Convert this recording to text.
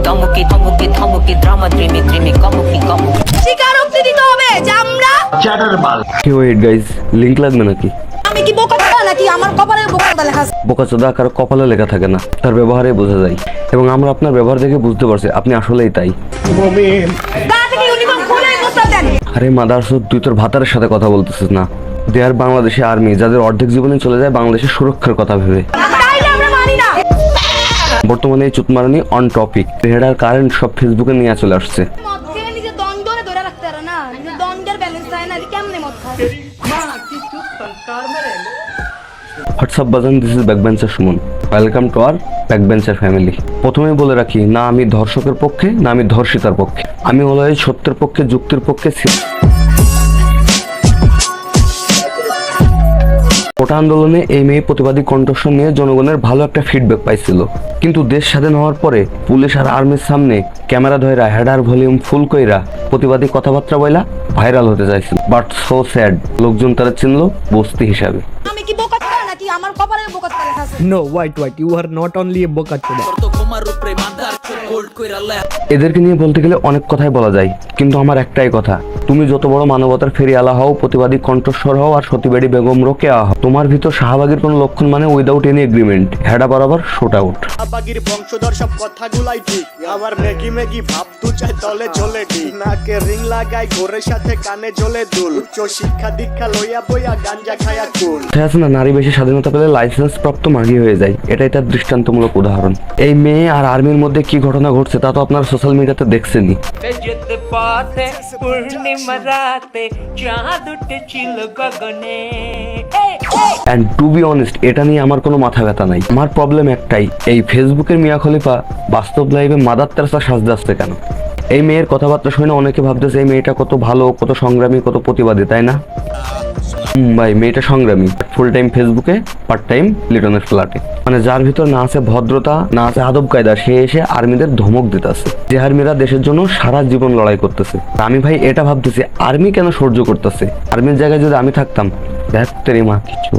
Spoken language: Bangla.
ধমকি ধমকি ধমকি ড্রামা ড্রিমি ড্রিমি কমকি কমকি স্বীকারোক্তি দিতে হবে যে আমরা ওয়েট গাইস, লিংক লাগবে নাকি? আমি কি বোকা নাকি আমার কপালে বোকা লেখা আছে? বোকাচোদা কারো কপালে লেখা থাকে না, তার ব্যবহারে বোঝা যায়। এবং আমরা আপনার ব্যবহার দেখে বুঝতে পারছি আপনি আসলেই তাই। গা থেকে ইউনিফর্ম খুলে প্রস্তাব দেন। আরে মাদারচোদ, তুই তোর ভাতারের সাথে কথা বলতেছিস না। দে আর বাংলাদেশি আর্মি, যাদের অর্ধেক জীবনে চলে যায় বাংলাদেশের সুরক্ষার কথা ভেবে। তাইলে আমরা মানি না। বর্তমানে এই চুতমারানি অন টপিক। হেডার কারেন্ট সব ফেসবুকে নিয়ে চলে আসছে। মদ খেয়ে নিজে দ্বন্দ্বরে ধরে রাখতে পারে না, নিজে দ্বন্দ্বের ব্যালেন্স হয় না, কেমনে মদ খায়? হোয়াটসঅ্যাপ বাজান, this is backbencher Suman. Welcome to our backbencher family. প্রথমেই বলে রাখি, না আমি ধর্ষকের পক্ষে, না আমি ধর্ষিতার পক্ষে। আমি হলো এই সত্যের পক্ষে, যুক্তির পক্ষে। কোটা আন্দোলনে এই মেয়ে প্রতিবাদী কণ্ঠস্বর নিয়ে জনগণের ভালো একটা ফিডব্যাক পাইছিল, কিন্তু দেশ স্বাধীন হওয়ার পরে পুলিশ আর আর্মির সামনে ক্যামেরা ধইরা হেডার ভলিউম ফুল কইরা প্রতিবাদী কথাবার্তা বইলা ভাইরাল হতে চাইছিল। বাট সো স্যাড, লোকজন তারা চিনলো বস্তি হিসাবে। আমি কি বোকা নাকি আমার কপালে বোকা লেখা আছে? No, wait. You are not only a bokachoda. এদেরকে নিয়ে বলতে গেলে অনেক কথাই বলা যায়, কিন্তু আমার একটাই কথা, তুমি যত বড় মানবতার ফেরিয়ালা হও, প্রতিবাদী কণ্ঠস্বর হও আর সতীবেড়ি বেগম রোকেয়া হও, তোমার ভিতর শাহবাগীর কোনো লক্ষণ মানে উইদাউট এনি এগ্রিমেন্ট হেডা বরাবর শুট আউট। শাহবাগীর বংশধর সব কথাগুলাই ঠিক, আবার ম্যাগি ম্যাগি ভাব দু চাই তলে চলে ঠিক, নাকে রিং লাগাই ঘোরের সাথে কানে জ্বলে দুল, উচ্চ শিক্ষা দীক্ষা লইয়া বইয়া গাঞ্জা খায়া কুল। আছে না, নারী বেশি স্বাধীনতা পেলে লাইসেন্স প্রাপ্ত মাগি হয়ে যায়, এটাই তার দৃষ্টান্তমূলক উদাহরণ। এই মেয়ে আর আর্মির মধ্যে কি ঘটনা ঘটছে তা তো আপনারা সোশ্যাল মিডিয়াতে দেখছেনই। যেতে পথে পূর্ণিমা রাতে চাঁদ উঠেছিল গগনে। অ্যান্ড টু বি অনেস্ট, এটা নিয়ে আমার কোনো মাথা ব্যথা নাই। আমার প্রবলেম একটাই, এই ফেসবুকের মিয়া খলিফা বাস্তব লাইফে মাদার তেরেসা সাজতে আসছে কেন? এই মেয়ের কথাবার্তা শুনে অনেকে ভাবতেছে এই মেয়েটা কত ভালো, কত সংগ্রামী, কত প্রতিবাদী, তাই না? ভাই, মেয়েটা সংগ্রামী, ফুল টাইম ফেসবুকে, পার্ট টাইম লিটনের ফ্ল্যাটে। মানে যার ভিতর না আছে ভদ্রতা, না আছে আদব কায়দা, সে এসে আর্মিদের ধমক দিতেছে, যে আর্মিরা দেশের জন্য সারা জীবন লড়াই করতেছে। আমি ভাই এটা ভাবতেছি, আর্মি কেন সহ্য করতেছে? আর্মির জায়গায় যদি আমি থাকতাম, দেখ তেরি মা কিছু